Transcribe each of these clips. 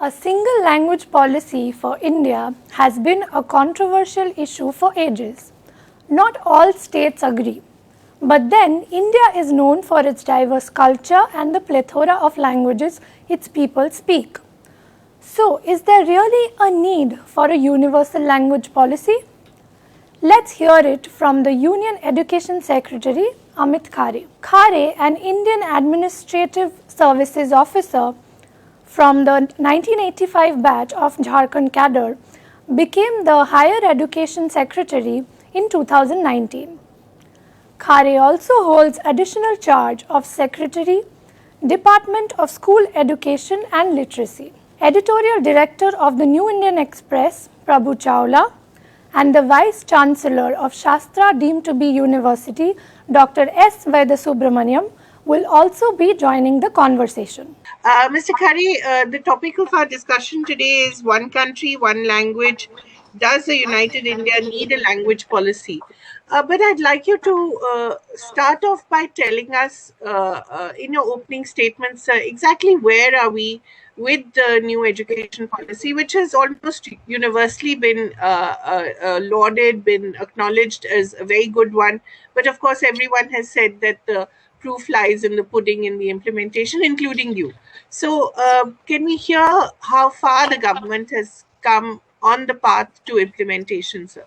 A single language policy for India has been a controversial issue for ages. Not all states agree. But then, India is known for its diverse culture and the plethora of languages its people speak. So, is there really a need for a universal language policy? Let's hear it from the Union Education Secretary Amit Khare. Khare, an Indian Administrative Services officer from the 1985 batch of Jharkhand cadre, became the Higher Education Secretary in 2019. Khare also holds additional charge of Secretary, Department of School Education and Literacy, Editorial Director of the New Indian Express, Prabhu Chawla, and the Vice Chancellor of Shastra deemed to be University, Dr. S. Vedasubramaniam, will also be joining the conversation. Mr. Khare, the topic of our discussion today is one country, one language. Does a united India need a language policy? But I'd like you to start off by telling us in your opening statements exactly where are we with the new education policy, which has almost universally been lauded, been acknowledged as a very good one. But of course, everyone has said that the proof lies in the pudding in the implementation, including you. So, can we hear how far the government has come on the path to implementation, sir?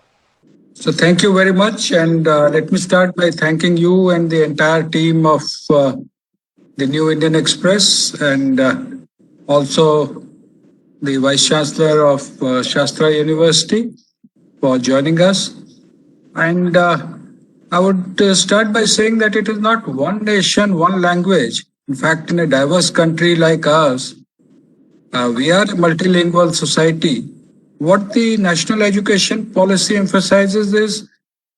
So thank you very much, and let me start by thanking you and the entire team of the New Indian Express, and also the Vice Chancellor of Shastra University for joining us. And I would start by saying that it is not one nation, one language. In fact, in a diverse country like ours, we are a multilingual society. What the national education policy emphasizes is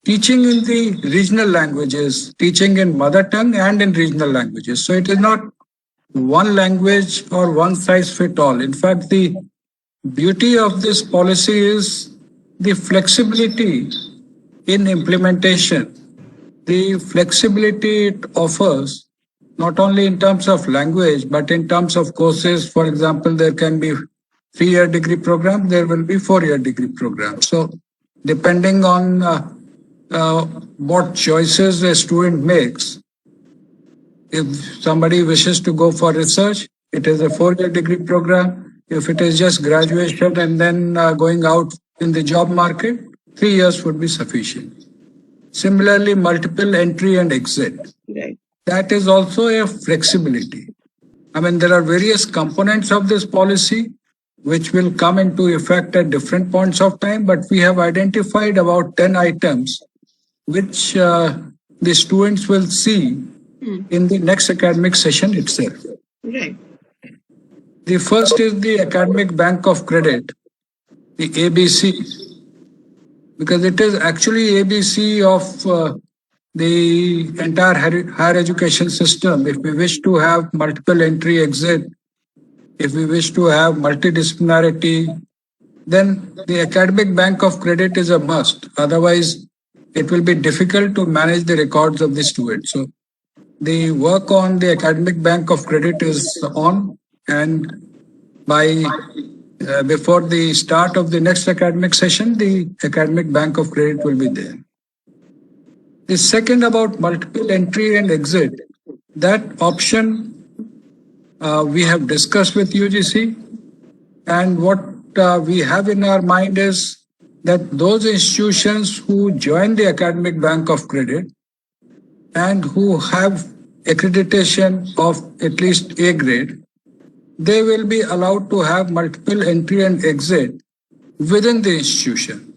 teaching in the regional languages, teaching in mother tongue and in regional languages. So it is not one language or one size fit all. In fact, the beauty of this policy is the flexibility in implementation, the flexibility it offers, not only in terms of language, but in terms of courses. For example, there can be 3-year degree program, there will be 4-year degree program. So depending on what choices a student makes, if somebody wishes to go for research, it is a 4-year degree program. If it is just graduation and then going out in the job market, 3 years would be sufficient. Similarly, multiple entry and exit. Right. That is also a flexibility. I mean, there are various components of this policy which will come into effect at different points of time, but we have identified about 10 items which the students will see in the next academic session itself. Right. The first is the Academic Bank of Credit, the ABC, because it is actually ABC of the entire higher education system. If we wish to have multiple entry exit, if we wish to have multidisciplinarity, then the Academic Bank of Credit is a must. Otherwise, it will be difficult to manage the records of the students. So the work on the Academic Bank of Credit is on, and by before the start of the next academic session, the Academic Bank of Credit will be there. The second, about multiple entry and exit, that option we have discussed with UGC, and what we have in our mind is that those institutions who join the Academic Bank of Credit and who have accreditation of at least A grade, they will be allowed to have multiple entry and exit within the institution.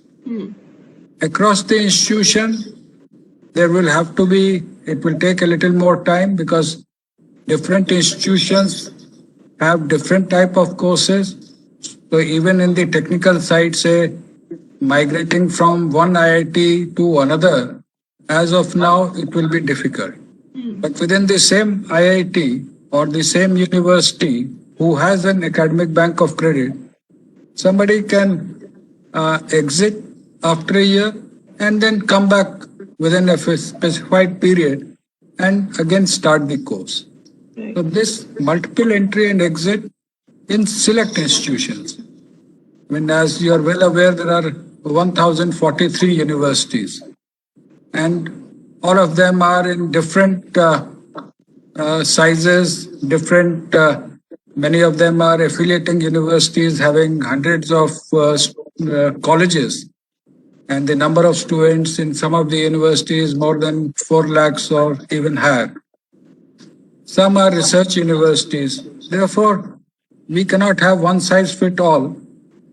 Across the institution, there will have to be, it will take a little more time because different institutions have different type of courses. So even in the technical side, say, migrating from one IIT to another, as of now, it will be difficult. But within the same IIT or the same university who has an Academic Bank of Credit, somebody can exit after a year and then come back within a specified period and again start the course. So this multiple entry and exit in select institutions. I mean, as you are well aware, there are 1,043 universities, and all of them are in different sizes, different. Many of them are affiliating universities having hundreds of colleges, and the number of students in some of the universities more than 4 lakhs or even higher. Some are research universities. Therefore, we cannot have one size fit all.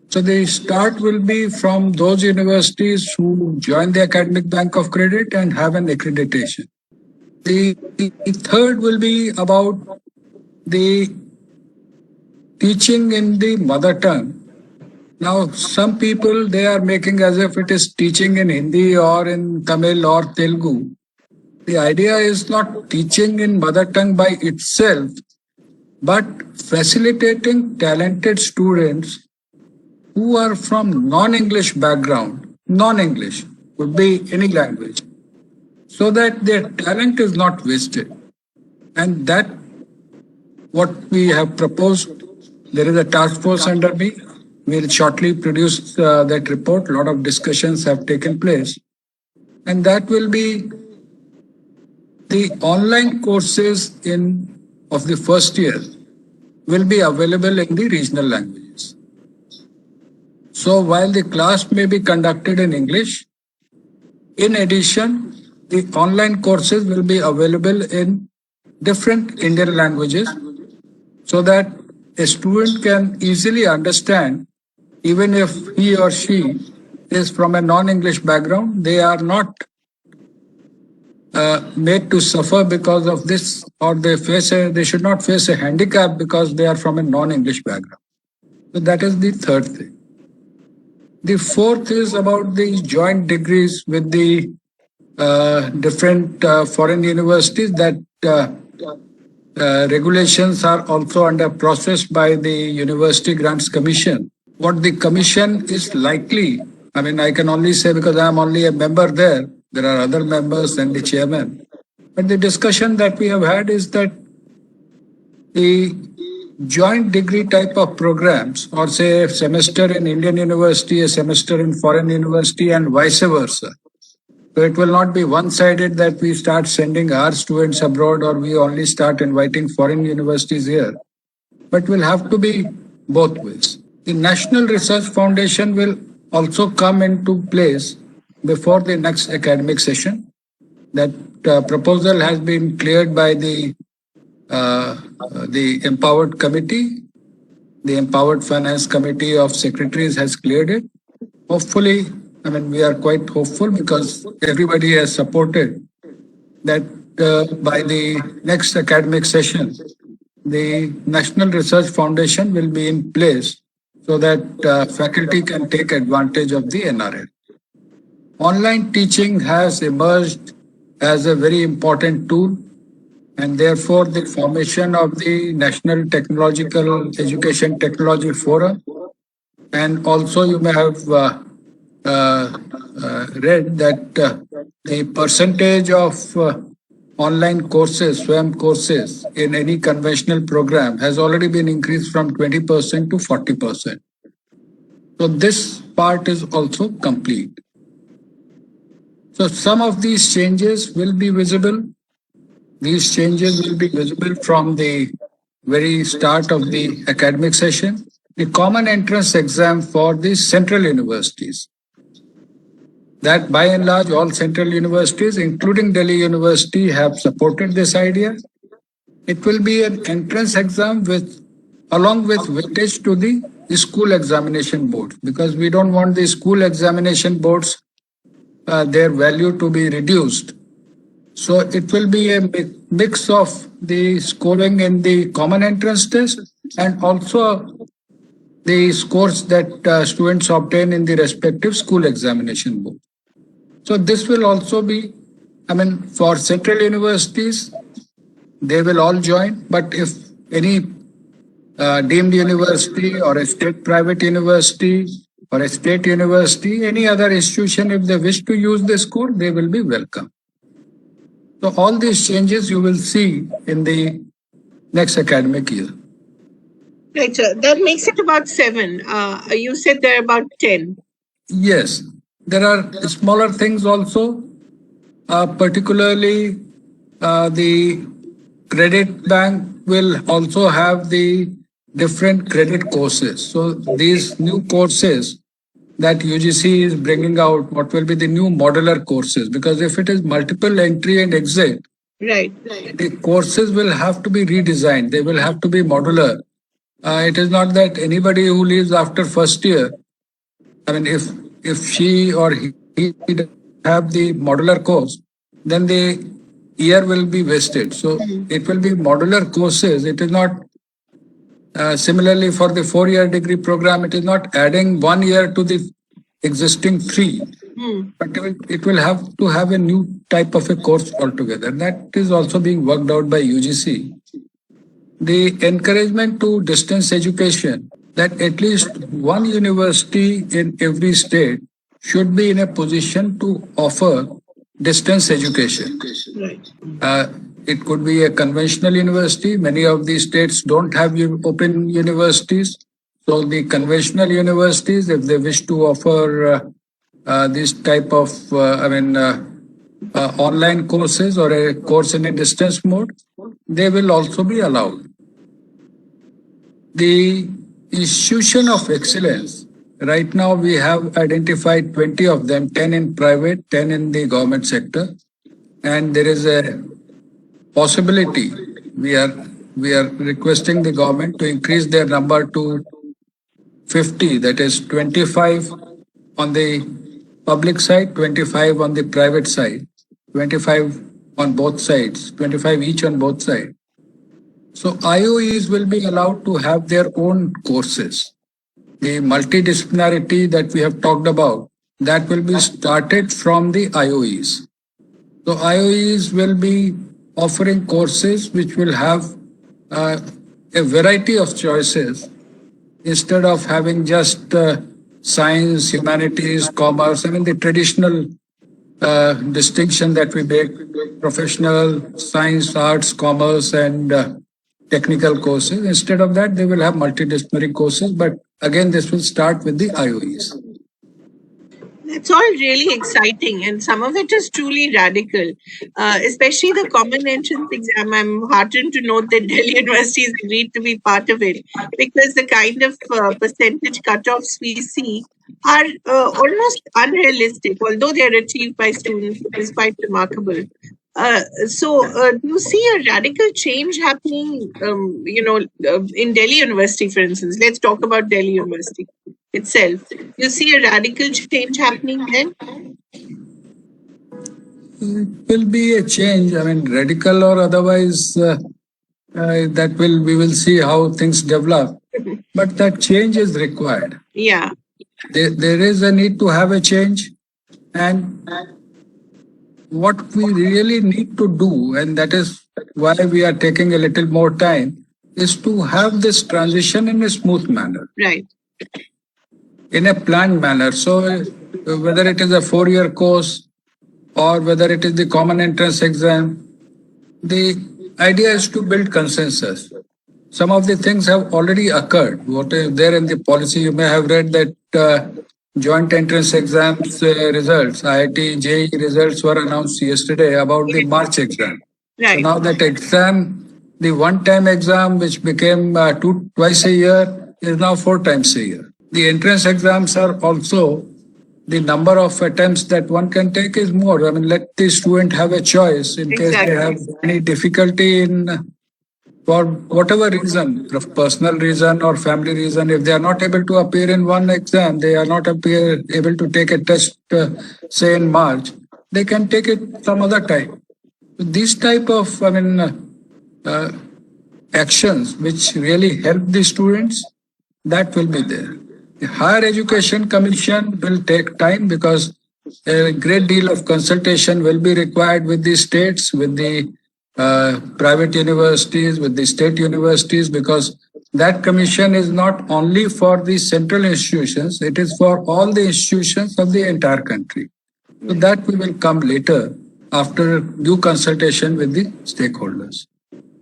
So the start will be from those universities who join the Academic Bank of Credit and have an accreditation. The third will be about the teaching in the mother tongue. Now, some people, they are making as if it is teaching in Hindi or in Tamil or Telugu. The idea is not teaching in mother tongue by itself, but facilitating talented students who are from non-English background. Non-English could be any language, so that their talent is not wasted. And that what we have proposed. There is a task force under me. We'll shortly produce that report. A lot of discussions have taken place. And that will be the online courses of the first year will be available in the regional languages. So while the class may be conducted in English, in addition, the online courses will be available in different Indian languages so that a student can easily understand, even if he or she is from a non-English background, they are not made to suffer because of this, or they should not face a handicap because they are from a non-English background. So that is the third thing. The fourth is about the joint degrees with the different foreign universities. That regulations are also under process by the University Grants Commission. What the commission is likely, I mean, I can only say because I am only a member there. There are other members and the chairman. But the discussion that we have had is that the joint degree type of programs, or say a semester in Indian university, a semester in foreign university, and vice versa. So it will not be one-sided that we start sending our students abroad or we only start inviting foreign universities here, but will have to be both ways. The National Research Foundation will also come into place before the next academic session. That proposal has been cleared by the Empowered Committee. The Empowered Finance Committee of Secretaries has cleared it. Hopefully, I mean, we are quite hopeful because everybody has supported that by the next academic session, the National Research Foundation will be in place so that faculty can take advantage of the NRL. Online teaching has emerged as a very important tool, and therefore the formation of the National Technological Education Technology Forum, and also you may have read that the percentage of online courses, SWAYAM courses in any conventional program has already been increased from 20% to 40%. So this part is also complete. So some of these changes will be visible. These changes will be visible from the very start of the academic session. The common entrance exam for the central universities. That by and large all central universities, including Delhi University, have supported this idea. It will be an entrance exam along with weightage to the school examination board, because we don't want the school examination boards their value to be reduced. So it will be a mix of the scoring in the common entrance test and also the scores that students obtain in the respective school examination board. So this will also be, I mean, for central universities, they will all join. But if any deemed university or a state private university or a state university, any other institution, if they wish to use the score, they will be welcome. So all these changes you will see in the next academic year. Right, so that makes it about 7. You said there are about 10. Yes, there are smaller things also, particularly the credit bank will also have the different credit courses. So Okay. these new courses that UGC is bringing out, what will be the new modular courses? Because if it is multiple entry and exit, Right. the courses will have to be redesigned. They will have to be modular. It is not that anybody who leaves after first year, I mean, if she or he have the modular course, then the year will be wasted. So Hmm. it will be modular courses. It is not similarly for the 4 year degree program. It is not adding 1 year to the existing three, Hmm. but it will have to have a new type of a course altogether. That is also being worked out by UGC. The encouragement to distance education, that at least one university in every state should be in a position to offer distance education. Right. Uh, it could be a conventional university. Many of these states don't have open universities. So the conventional universities, if they wish to offer this type of, online courses or a course in a distance mode, they will also be allowed. The institution of excellence, right now we have identified 20 of them, 10 in private, 10 in the government sector. And there is a possibility we are we are requesting the government to increase their number to 50, that is 25 on the public side, 25 on the private side, 25 on both sides, 25 each on both sides. So IOEs will be allowed to have their own courses. The multidisciplinarity that we have talked about, that will be started from the IOEs. So IOEs will be offering courses which will have uh, a variety of choices instead of having just science, humanities, commerce. I mean, the traditional distinction that we make: professional, science, arts, commerce, and technical courses. Instead of that, they will have multidisciplinary courses. But again, this will start with the IOEs. It's all really exciting, and some of it is truly radical, especially the common entrance exam. I'm heartened to note that Delhi University has agreed to be part of it because the kind of percentage cutoffs we see are almost unrealistic, although they are achieved by students, which is quite remarkable. Do you see a radical change happening, in Delhi University, for instance? Let's talk about Delhi University itself. You see a radical change happening then? It will be a change. I mean, radical or otherwise, that will we will see how things develop. But that change is required. Yeah, There is a need to have a change, and what we really need to do, and that is why we are taking a little more time, is to have this transition in a smooth manner, right. in a planned manner. So, whether it is a 4 year course or whether it is the common entrance exam, the idea is to build consensus. Some of the things have already occurred. What is there in the policy? You may have read that joint entrance exams results, IIT JEE results were announced yesterday about the Yes, March exam. So right. now that exam, the one-time exam which became twice a year is now 4 times a year. The entrance exams are also, the number of attempts that one can take is more. I mean, let the student have a choice in case they have Exactly. any difficulty in, for whatever reason, personal reason or family reason, if they are not able to appear in one exam, they are not able to take a test, say in March, they can take it some other time. These type of, uh, actions which really help the students, that will be there. The Higher Education Commission will take time because a great deal of consultation will be required with the states, with the private universities, with the state universities, because that commission is not only for the central institutions, it is for all the institutions of the entire country. So that we will come later after due consultation with the stakeholders.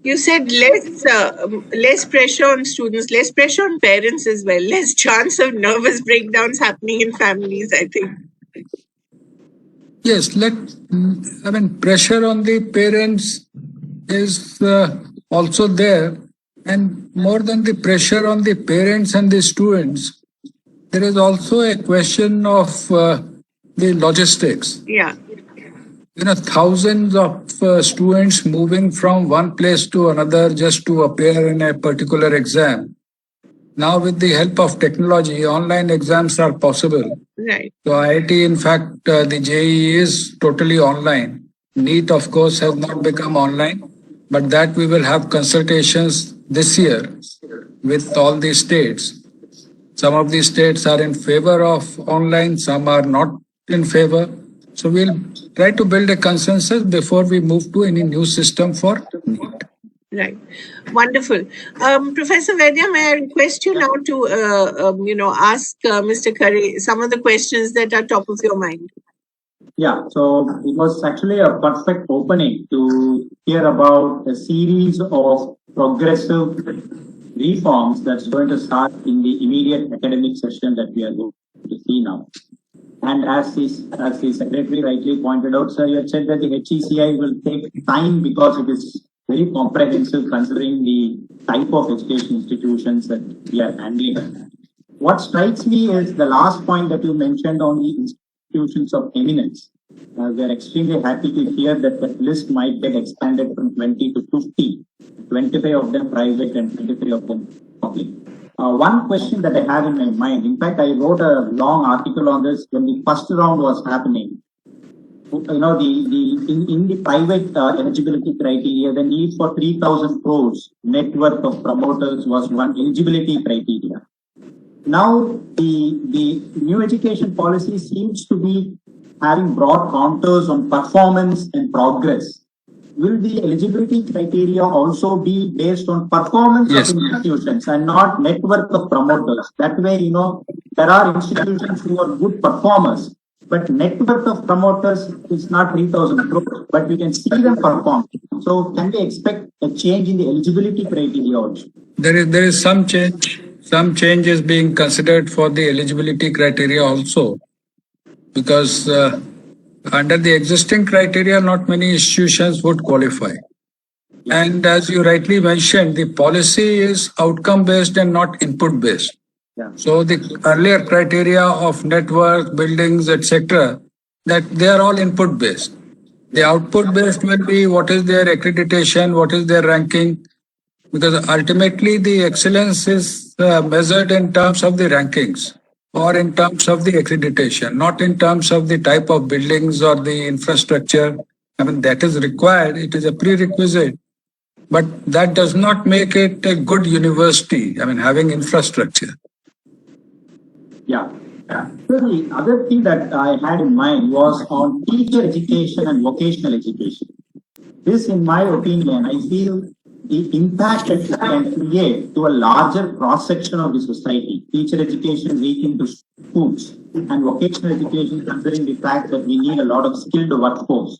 You said less pressure on students, less pressure on parents as well, less chance of nervous breakdowns happening in families, I think. Yes, I mean, pressure on the parents is also there. And more than the pressure on the parents and the students, there is also a question of the logistics. Yeah. Thousands of students moving from one place to another just to appear in a particular exam. Now, with the help of technology, online exams are possible. Right. So, IIT, in fact, the JEE is totally online. NEET, of course, has not become online, but that we will have consultations this year with all the states. Some of the states are in favor of online, some are not in favor. So we'll try to build a consensus before we move to any new system for NEET. Right. Wonderful. Professor Vaidya, may I request you now to, ask Mr. Khare some of the questions that are top of your mind? Yeah, so it was actually a perfect opening to hear about a series of progressive reforms that's going to start in the immediate academic session that we are going to see now. And as the secretary rightly pointed out, sir, you had said that the HECI will take time because it is very comprehensive considering the type of education institutions that we are handling. What strikes me is the last point that you mentioned on the institutions of eminence. We are extremely happy to hear that the list might get expanded from 20 to 50, 25 of them private and 25 of them public. One question that I have in my mind, in fact, I wrote a long article on this when the first round was happening. In the private eligibility criteria, the need for 3,000 crores net worth of promoters was one eligibility criteria. Now, the new education policy seems to be having broad contours on performance and progress. Will the eligibility criteria also be based on performance Yes. of institutions and not net worth of promoters? That way, there are institutions who are good performers, but net worth of promoters is not 3,000 crores, but we can see them perform. So can we expect a change in the eligibility criteria also? There is some change. Some change is being considered for the eligibility criteria also, because under the existing criteria, not many institutions would qualify. And as you rightly mentioned, the policy is outcome based and not input based. Yeah. So the earlier criteria of net worth, buildings, etc., that they are all input based. The output based will be what is their accreditation, what is their ranking, because ultimately the excellence is measured in terms of the rankings or in terms of the accreditation, not in terms of the type of buildings or the infrastructure. I mean, that is required, it is a prerequisite, but that does not make it a good university, I mean, having infrastructure. Yeah. So the other thing that I had in mind was on teacher education and vocational education. This, in my opinion, I feel the impact that it can create to a larger cross-section of the society. Teacher education reach into schools and vocational education considering the fact that we need a lot of skilled workforce.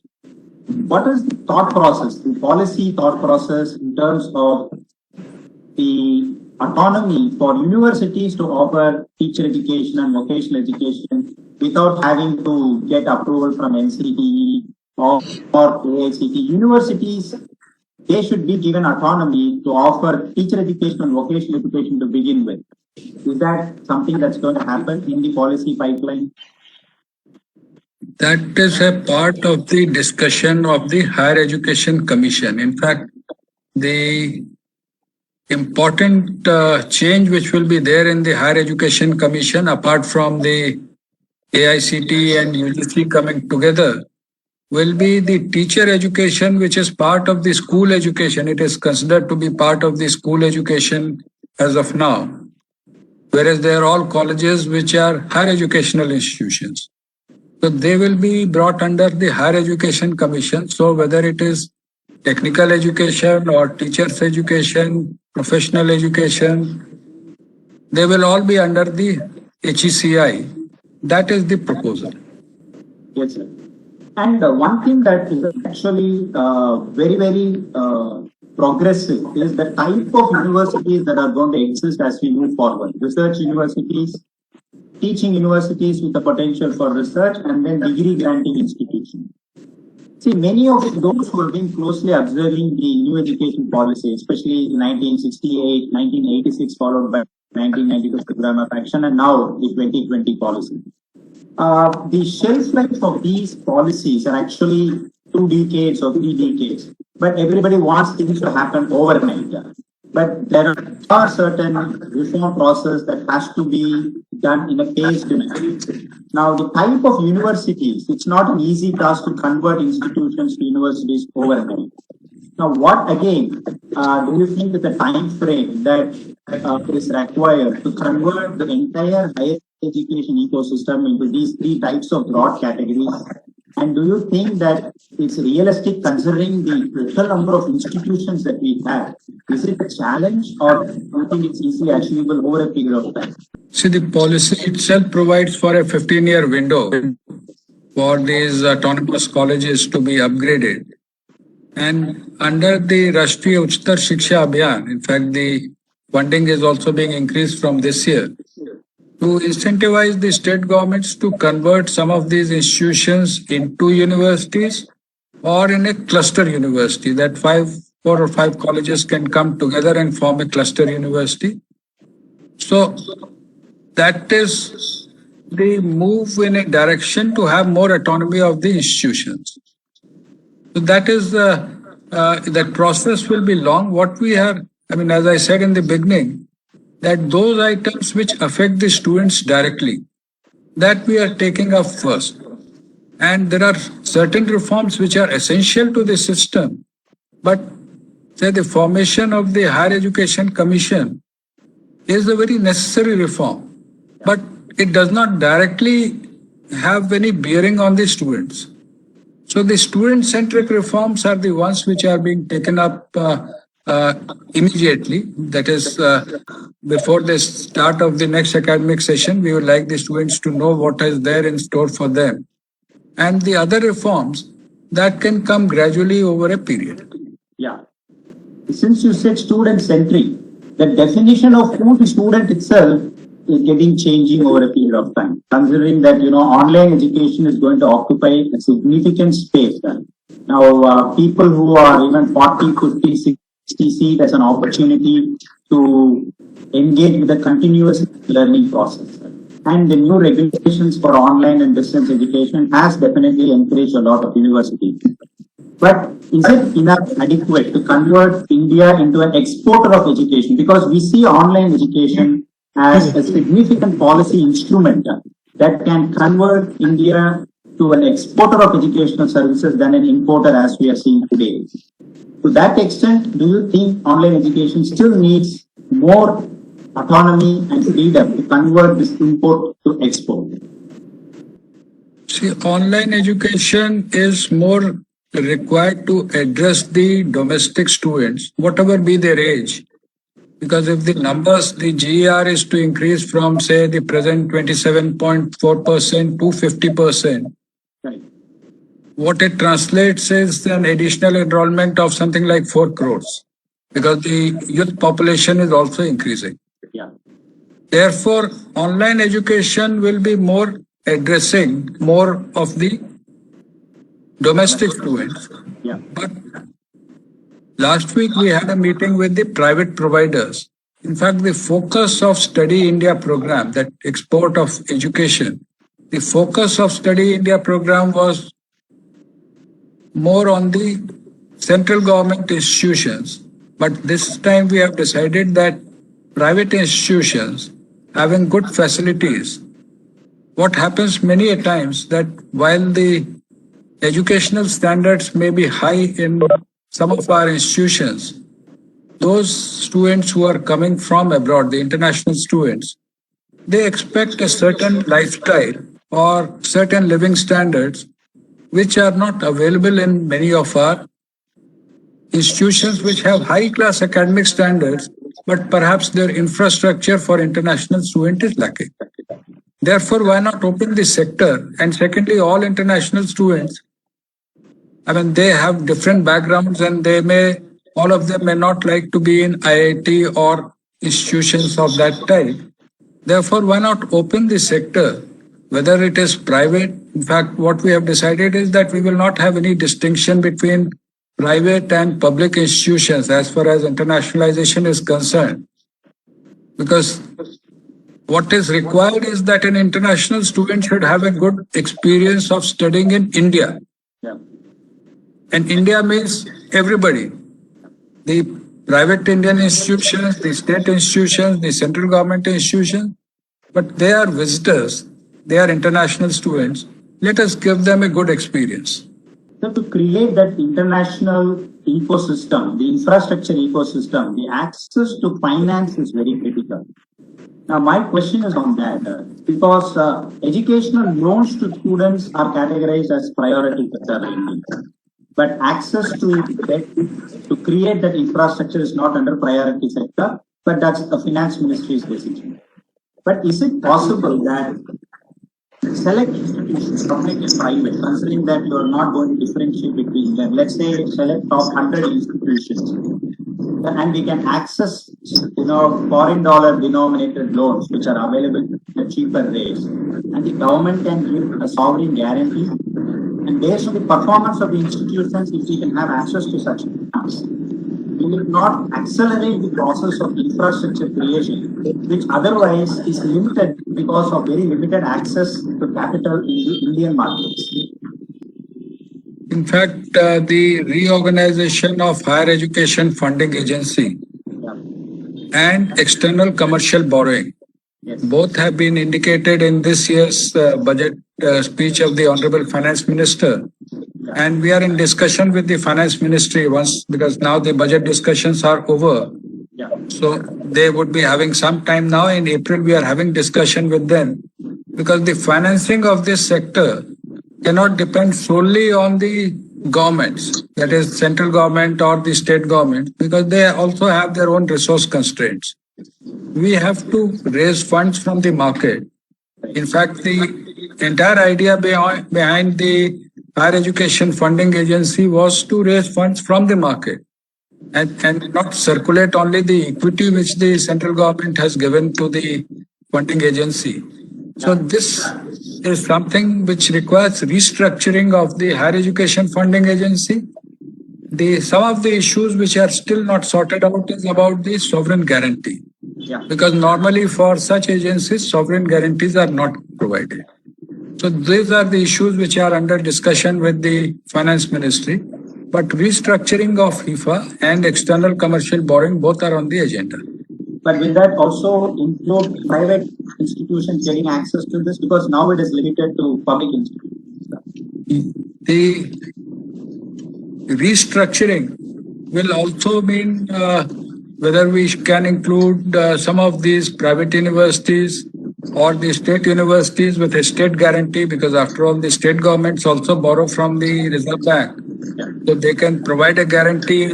What is the thought process, the policy thought process in terms of the autonomy for universities to offer teacher education and vocational education without having to get approval from NCTE or AICT? Universities, they should be given autonomy to offer teacher education and vocational education to begin with. Is that something that's going to happen in the policy pipeline? That is a part of the discussion of the Higher Education Commission. In fact, the important change which will be there in the Higher Education Commission, apart from the AICT and UGC coming together, will be the teacher education, which is part of the school education. It is considered to be part of the school education as of now, whereas they are all colleges which are higher educational institutions. So they will be brought under the Higher Education Commission. So whether it is technical education or teachers education, professional education, they will all be under the HECI. That is the proposal. Yes, sir. And one thing that is actually very, very progressive is the type of universities that are going to exist as we move forward. Research universities, teaching universities with the potential for research, and then degree granting institutions. See, many of those who have been closely observing the new education policy, especially in 1968, 1986, followed by 1992 program of action, and now the 2020 policy. The shelf life of these policies are actually 2 decades or 3 decades, but everybody wants things to happen overnight. But there are certain reform process that has to be done in a phased manner. Now, the type of universities, it's not an easy task to convert institutions to universities overnight. Now, what again do you think is the time frame that is required to convert the entire higher education ecosystem into these 3 types of broad categories? And do you think that it's realistic considering the total number of institutions that we have? Is it a challenge, or do you think it's easily achievable over a period of time? See, the policy itself provides for a 15-year window for these autonomous colleges to be upgraded. And under the Rashtriya Uchtar Shiksha Abhiyan, in fact, the funding is also being increased from this year to incentivize the state governments to convert some of these institutions into universities or in a cluster university, that 4 or 5 colleges can come together and form a cluster university. So that is the move in a direction to have more autonomy of the institutions. So that is that process will be long. What we are, as I said in the beginning, that those items which affect the students directly, that we are taking up first. And there are certain reforms which are essential to the system. But say the formation of the Higher Education Commission is a very necessary reform. But it does not directly have any bearing on the students. So the student-centric reforms are the ones which are being taken up immediately. That is, before the start of the next academic session, we would like the students to know what is there in store for them. And the other reforms that can come gradually over a period. Yeah. Since you said student-centric, the definition of who the student itself is getting changing over a period of time, considering that, online education is going to occupy a significant space. Now, people who are even 40, 50, 60 see it as an opportunity to engage with the continuous learning process. And the new regulations for online and distance education has definitely encouraged a lot of universities. But is it enough adequate to convert India into an exporter of education? Because we see online education as a significant policy instrument that can convert India to an exporter of educational services than an importer, as we are seeing today. To that extent, do you think online education still needs more autonomy and freedom to convert this import to export? See, online education is more required to address the domestic students, whatever be their age. Because if the numbers, the GER is to increase from, say, the present 27.4% to 50%, Right. what it translates is an additional enrollment of something like 4 crores, because the youth population is also increasing. Yeah. Therefore, online education will be more addressing more of the domestic students. Yeah. But last week we had a meeting with the private providers. In fact, the focus of Study India program, that export of education, the focus of Study India program was more on the central government institutions. But this time we have decided that private institutions having good facilities, what happens many a times that while the educational standards may be high in some of our institutions, those students who are coming from abroad, the international students, they expect a certain lifestyle or certain living standards which are not available in many of our institutions which have high-class academic standards, but perhaps their infrastructure for international students is lacking. Therefore, why not open the sector? And secondly, all international students, they have different backgrounds and they may all of them may not like to be in IIT or institutions of that type. Therefore, why not open the sector, whether it is private? In fact, what we have decided is that we will not have any distinction between private and public institutions as far as internationalization is concerned. Because what is required is that an international student should have a good experience of studying in India. Yeah. And India means everybody. The private Indian institutions, the state institutions, the central government institutions, but they are visitors, they are international students. Let us give them a good experience. So to create that international ecosystem, the infrastructure ecosystem, the access to finance is very critical. Now, my question is on that because educational loans to students are categorized as priority sector lending, but access to debt to create that infrastructure is not under priority sector, but that's the finance ministry's decision. But is it possible that select institutions, public and private, considering that you are not going to differentiate between them, let's say select top 100 institutions, and we can access, foreign dollar denominated loans which are available at cheaper rates, and the government can give a sovereign guarantee, and based on the performance of the institutions, if we can have access to such funds, will it not accelerate the process of infrastructure creation, which otherwise is limited because of very limited access to capital in the Indian markets? In fact, the reorganization of Higher Education Funding Agency and external commercial borrowing, both have been indicated in this year's budget speech of the Honorable Finance Minister. And we are in discussion with the Finance Ministry once, because now the budget discussions are over. So they would be having some time now. In April, we are having discussion with them, because the financing of this sector cannot depend solely on the governments, that is central government or the state government, because they also have their own resource constraints. We have to raise funds from the market. In fact, the entire idea behind the Higher Education Funding Agency was to raise funds from the market and not circulate only the equity which the central government has given to the funding agency. So this is something which requires restructuring of the Higher Education Funding Agency. Some of the issues which are still not sorted out is about the sovereign guarantee. Because normally for such agencies, sovereign guarantees are not provided. So these are the issues which are under discussion with the Finance Ministry. But restructuring of HIFA and external commercial borrowing both are on the agenda. But will that also include private institutions getting access to this? Because now it is limited to public institutions. The restructuring will also mean whether we can include some of these private universities or the state universities with a state guarantee, because after all, the state governments also borrow from the Reserve Bank. So they can provide a guarantee,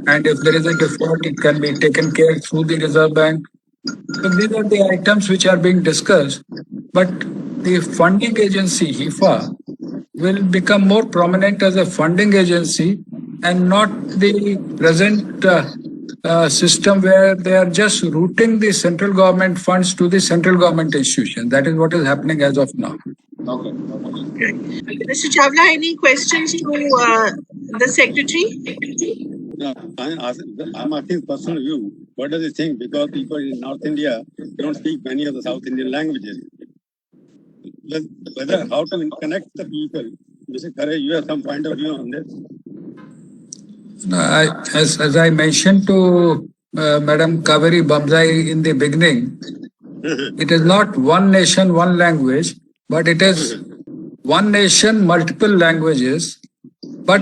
and if there is a default, it can be taken care through the Reserve Bank. So these are the items which are being discussed. But the funding agency, HIFA, will become more prominent as a funding agency and not the present system where they are just routing the central government funds to the central government institution. That is what is happening as of now. Okay. Mr. Chawla, any questions to the Secretary? No, I'm asking personal view. What does he think? Because people in North India don't speak many of the South Indian languages. Whether how to connect the people. Mr. Khare, you have some point of view on this? As I mentioned to Madam Kaveri Bamzai in the beginning, it is not one nation, one language, but it is one nation, multiple languages. But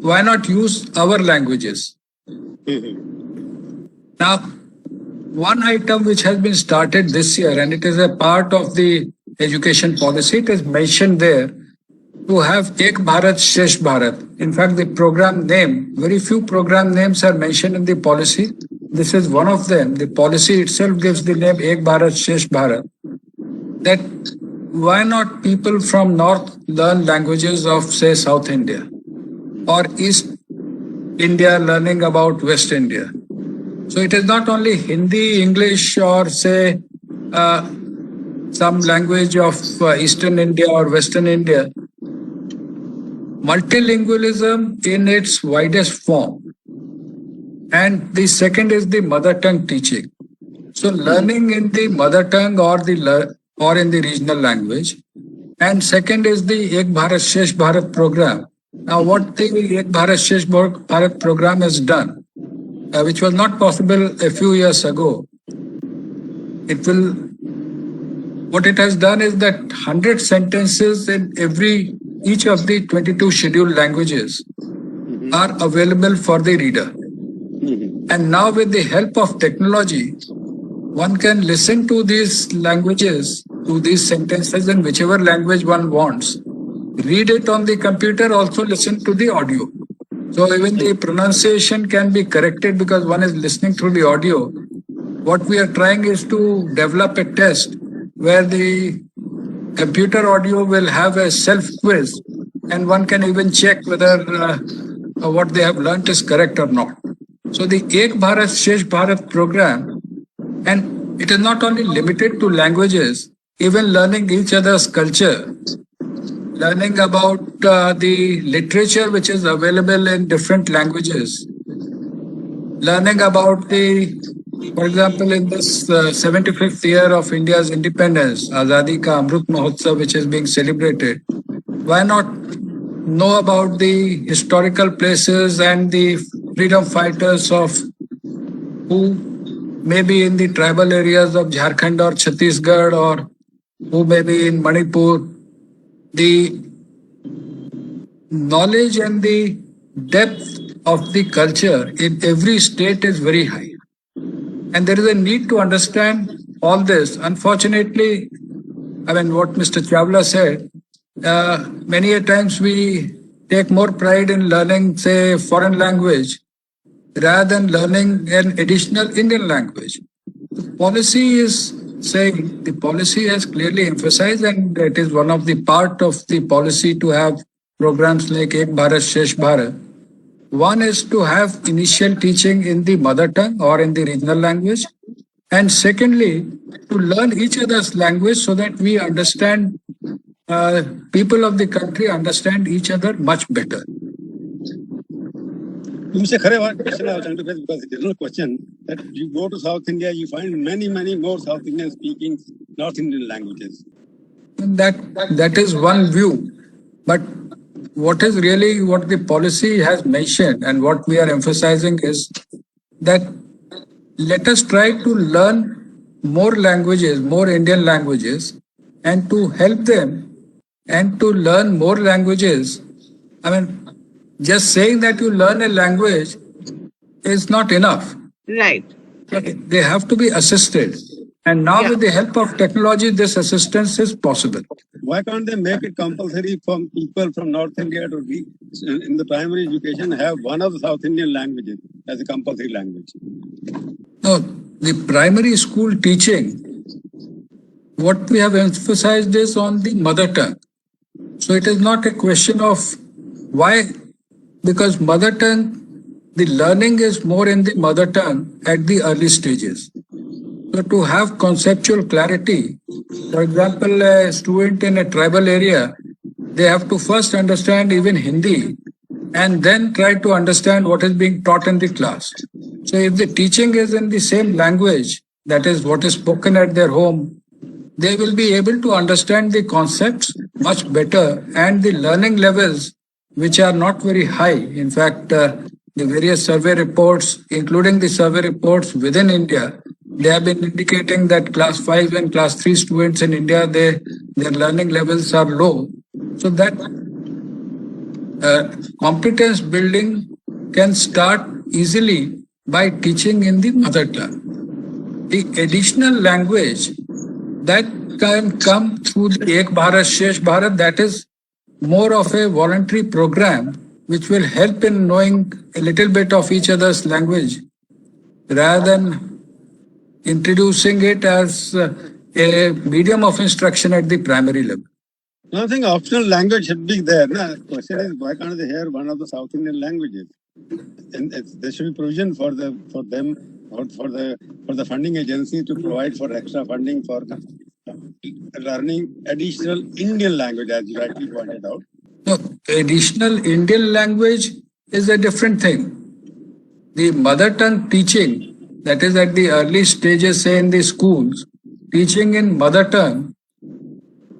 why not use our languages? Now, one item which has been started this year, and it is a part of the education policy, it is mentioned there, to have Ek Bharat, Shresh Bharat. In fact, the program name, very few program names are mentioned in the policy. This is one of them. The policy itself gives the name Ek Bharat, Shresh Bharat. That why not people from North learn languages of, say, South India or East India learning about West India. So it is not only Hindi, English, or say some language of Eastern India or Western India. Multilingualism in its widest form. And the second is the mother tongue teaching. So learning in the mother tongue or in the regional language. And second is the Ek Bharat Shesh Bharat program. Now what the Ek Bharat Shesh Bharat program has done, which was not possible a few years ago, what it has done is that 100 sentences in each of the 22 scheduled languages are available for the reader. And now with the help of technology, one can listen to these languages, to these sentences in whichever language one wants, read it on the computer, also listen to the audio. So even the pronunciation can be corrected because one is listening through the audio. What we are trying is to develop a test where the computer audio will have a self-quiz and one can even check whether what they have learnt is correct or not. So the Ek Bharat Shesh Bharat program, and it is not only limited to languages, even learning each other's culture, learning about the literature which is available in different languages, learning about for example, in this 75th year of India's independence, Azadi Ka Amrut Mahotsav, which is being celebrated, why not know about the historical places and the freedom fighters who may be in the tribal areas of Jharkhand or Chhattisgarh, or who may be in Manipur. The knowledge and the depth of the culture in every state is very high. And there is a need to understand all this. Unfortunately, what Mr. Chawla said, many a times we take more pride in learning, say, foreign language rather than learning an additional Indian language. The policy has clearly emphasized, and it is one of the part of the policy to have programs like Ek Bharat Shesh Bharat. One is to have initial teaching in the mother tongue or in the regional language. And secondly, to learn each other's language so that we understand, people of the country understand each other much better. तुमसे खरे question I was trying to face, because it is no question that you go to South India, you find many more South Indians speaking North Indian languages. And that is one view. But what the policy has mentioned and what we are emphasizing is that let us try to learn more languages, more Indian languages, and to help them and to learn more languages. Just saying that you learn a language is not enough. Right. They have to be assisted. And now with the help of technology, this assistance is possible. Why can't they make it compulsory for people from North India to be in the primary education, have one of the South Indian languages as a compulsory language? No, the primary school teaching, what we have emphasized is on the mother tongue. So it is not a question of why, because mother tongue, the learning is more in the mother tongue at the early stages. So to have conceptual clarity, for example, a student in a tribal area, they have to first understand even Hindi and then try to understand what is being taught in the class. So if the teaching is in the same language, that is what is spoken at their home, they will be able to understand the concepts much better, and the learning levels, which are not very high. In fact, the various survey reports, including the survey reports within India, they have been indicating that class 5 and class 3 students in India, their learning levels are low. So that competence building can start easily by teaching in the mother tongue. The additional language that can come through the Ek Bharat Shesh Bharat, that is more of a voluntary program which will help in knowing a little bit of each other's language rather than introducing it as a medium of instruction at the primary level. I think optional language should be there. The question is, why can't they hear one of the South Indian languages? And there should be provision for them for the funding agency to provide for extra funding for learning additional Indian language, as you rightly pointed out. No, additional Indian language is a different thing. The mother tongue teaching, that is at the early stages, say in the schools, teaching in mother tongue,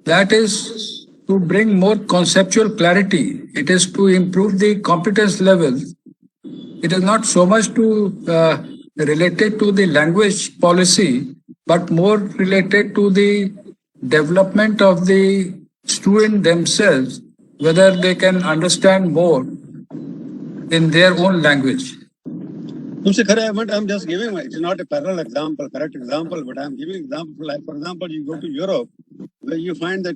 that is to bring more conceptual clarity. It is to improve the competence levels. It is not so much to related to the language policy, but more related to the development of the student themselves, whether they can understand more in their own language. I'm just giving, it's not a parallel example, correct example, but I'm giving example. Like, for example, you go to Europe, where you find that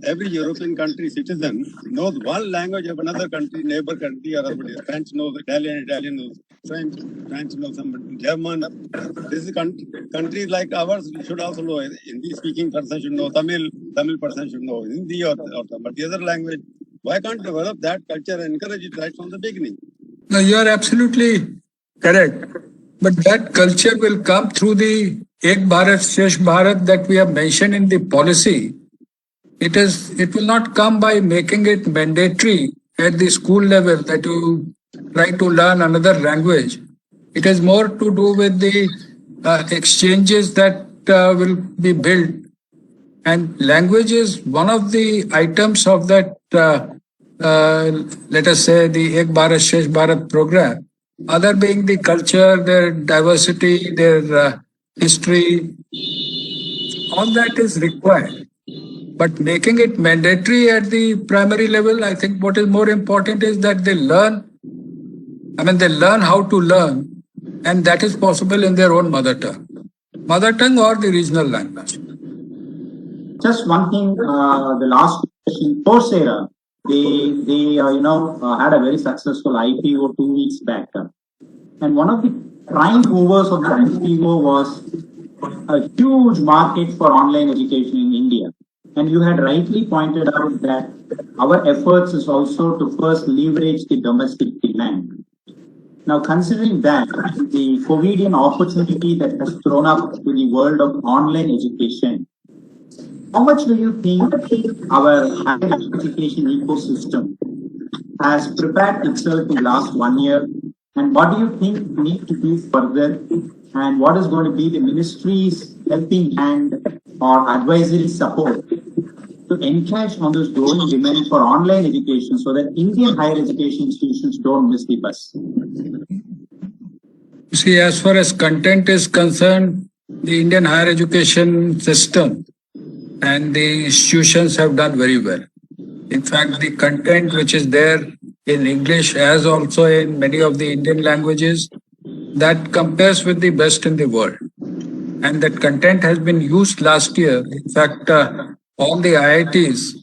every European country citizen knows one language of another country, neighbor country, or somebody. French knows Italian, Italian knows French, French knows somebody, German. This is countries like ours should also know. Hindi-speaking person should know Tamil, Tamil person should know Hindi or but the other language. Why can't develop that culture and encourage it right from the beginning? No, you are absolutely correct. But that culture will come through the Ek Bharat, Shresh Bharat that we have mentioned in the policy. It will not come by making it mandatory at the school level that you try to learn another language. It has more to do with the exchanges that will be built. And language is one of the items of that, let us say, the Ek Bharat, Shresh Bharat program. Other being the culture, their diversity, their history, all that is required. But making it mandatory at the primary level, I think what is more important is that they learn how to learn, and that is possible in their own mother tongue or the regional language. Just one thing, the last question, Coursera, they had a very successful IPO 2 weeks back. And one of the prime movers of the IPO was a huge market for online education in India. And you had rightly pointed out that our efforts is also to first leverage the domestic demand. Now, considering that, the COVIDian opportunity that has thrown up to the world of online education, how much do you think our higher education ecosystem has prepared itself in the last 1 year? And what do you think we need to do further? And what is going to be the ministry's helping hand or advisory support to encash on this growing demand for online education so that Indian higher education institutions don't miss the bus? See, as far as content is concerned, the Indian higher education system and the institutions have done very well. In fact, the content which is there in English as also in many of the Indian languages, that compares with the best in the world. And that content has been used last year. In fact, all the IITs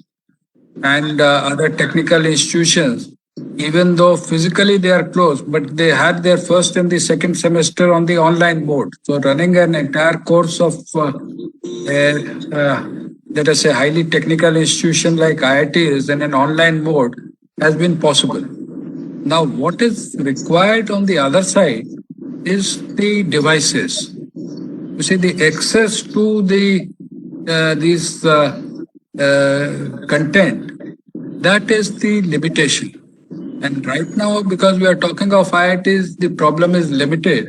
and other technical institutions, even though physically they are closed, but they had their first and the second semester on the online mode. So running an entire course of, let us say, highly technical institution like IITs in an online mode has been possible. Now, what is required on the other side is the devices. You see, the access to these content, that is the limitation. And right now, because we are talking of IITs, the problem is limited.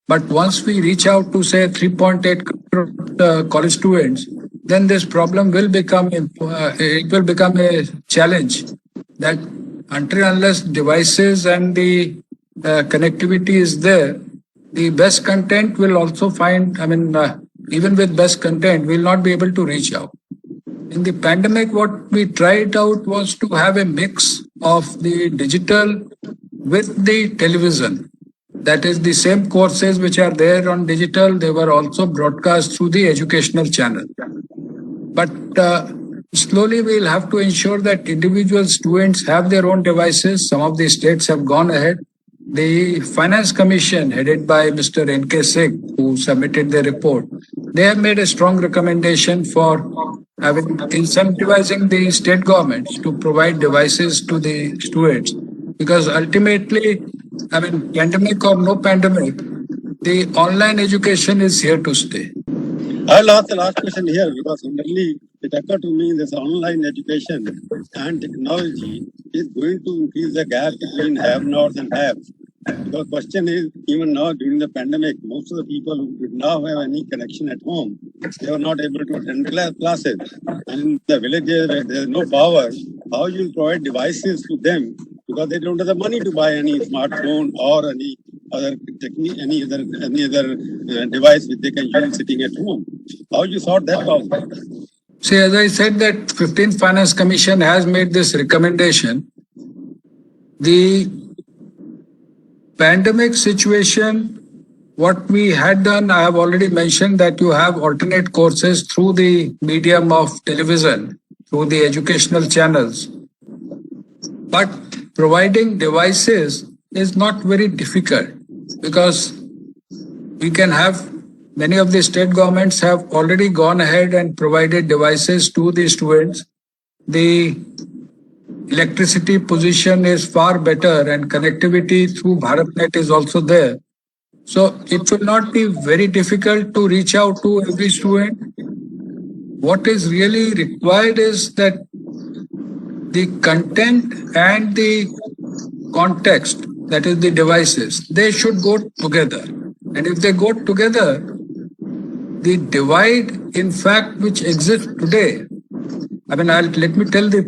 But once we reach out to, say, 3.8 crore college students, then this problem will become a challenge. That until unless devices and the connectivity is there, the best content will also find, even with best content, we'll not be able to reach out. In the pandemic, what we tried out was to have a mix of the digital with the television. That is, the same courses which are there on digital, they were also broadcast through the educational channel. But slowly we'll have to ensure that individual students have their own devices. Some of the states have gone ahead. The Finance Commission, headed by Mr. N.K. Singh, who submitted the report, they have made a strong recommendation for incentivizing the state governments to provide devices to the students. Because ultimately, I mean, pandemic or no pandemic, the online education is here to stay. I'll ask the last question here because suddenly it occurred to me this online education and technology is going to increase the gap between have-nots and haves. The question is, even now during the pandemic, most of the people who did not have any connection at home, they were not able to attend classes. And in the villages where there is no power, how you will provide devices to them because they don't have the money to buy any smartphone or any other technique, any other device which they can use sitting at home. How you sort that out? See, as I said, that 15th Finance Commission has made this recommendation. The pandemic situation, what we had done, I have already mentioned that you have alternate courses through the medium of television, through the educational channels. But providing devices is not very difficult because we can have, many of the state governments have already gone ahead and provided devices to the students. The electricity position is far better and connectivity through BharatNet is also there. So it will not be very difficult to reach out to every student. What is really required is that the content and the context, that is the devices, they should go together. And if they go together, the divide, in fact, which exists today, I mean, let me tell you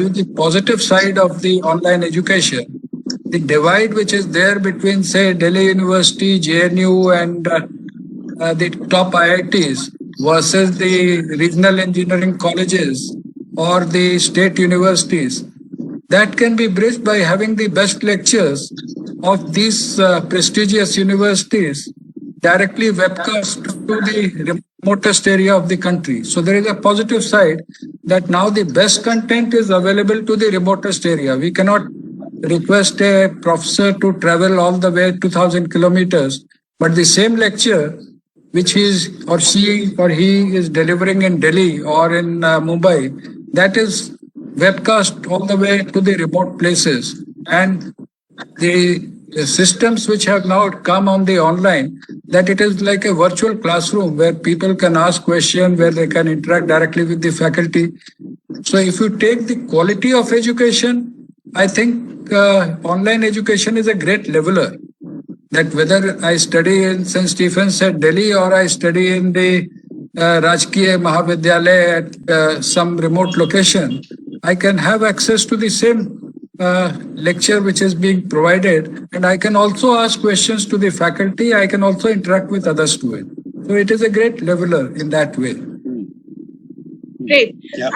the positive side of the online education. The divide which is there between, say, Delhi University, JNU, and the top IITs versus the regional engineering colleges or the state universities, that can be bridged by having the best lectures of these prestigious universities directly webcast to the remotest area of the country. So there is a positive side that now the best content is available to the remotest area. We cannot request a professor to travel all the way 2,000 kilometers, but the same lecture which he is delivering in Delhi or in Mumbai, that is webcast all the way to the remote places. And the systems which have now come on the online, that it is like a virtual classroom where people can ask questions, where they can interact directly with the faculty. So if you take the quality of education, I think online education is a great leveler. That whether I study in St. Stephen's at Delhi or I study in the Rajkiya Mahavidyalaya at some remote location, I can have access to the same lecture which is being provided, and I can also ask questions to the faculty. I can also interact with other students. So it is a great leveler in that way. Great. Yeah.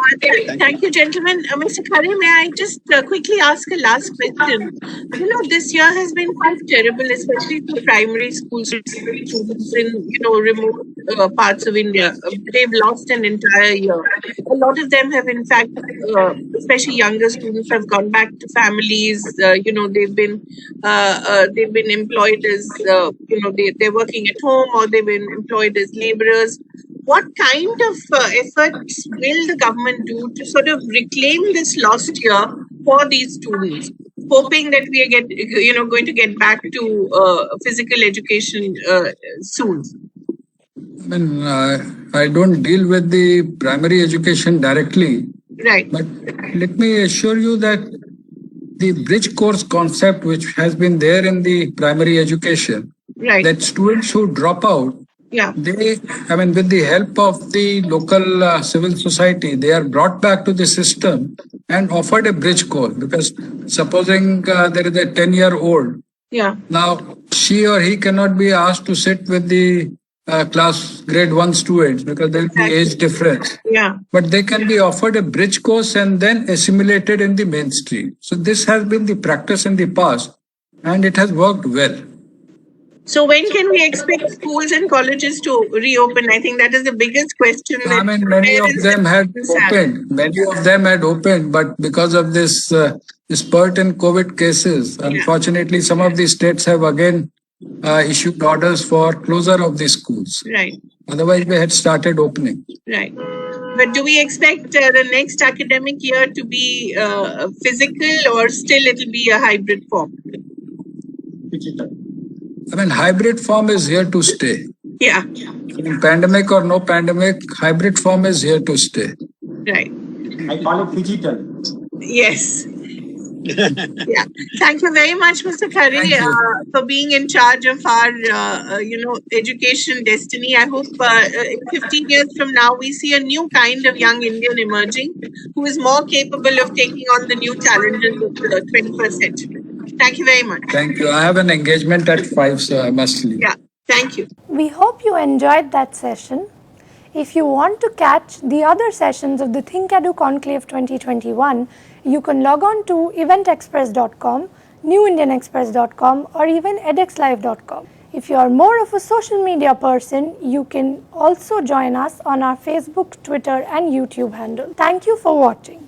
Thank you, gentlemen. Mr. Khare, may I just quickly ask a last question? You know, this year has been quite terrible, especially for primary school students in, remote parts of India. They've lost an entire year. A lot of them have, in fact, especially younger students, have gone back to families. They've been employed as, they're working at home or they've been employed as laborers. What kind of efforts will the government do to sort of reclaim this lost year for these students, hoping that we are going to get back to physical education soon? I mean, I don't deal with the primary education directly. Right. But let me assure you that the bridge course concept, which has been there in the primary education, Right. that students who drop out, Yeah. with the help of the local civil society, they are brought back to the system and offered a bridge course. Because supposing there is a 10-year-old, Yeah. now she or he cannot be asked to sit with the class grade 1 students because there will be age difference. Yeah. But they can be offered a bridge course and then assimilated in the mainstream. So this has been the practice in the past and it has worked well. So when can we expect schools and colleges to reopen? I think that is the biggest question. I mean, many of them had opened. Many of them had opened, but because of this spurt in COVID cases, unfortunately, some of the states have again issued orders for closure of the schools. Right. Otherwise, they had started opening. Right. But do we expect the next academic year to be physical or still it will be a hybrid form? digital. I mean, hybrid form is here to stay. Yeah, In pandemic or no pandemic, hybrid form is here to stay. right. I call it digital. Yes. Yeah. Thank you very much, Mr. Khare, Thank you. for being in charge of our, education destiny. I hope in 15 years from now, we see a new kind of young Indian emerging who is more capable of taking on the new challenges of the 21st century. Thank you very much. Thank you. I have an engagement at 5, so I must leave. Yeah. Thank you. We hope you enjoyed that session. If you want to catch the other sessions of the ThinkEdu Conclave 2021, you can log on to eventexpress.com, newindianexpress.com or even edxlive.com. If you are more of a social media person, you can also join us on our Facebook, Twitter and YouTube handle. Thank you for watching.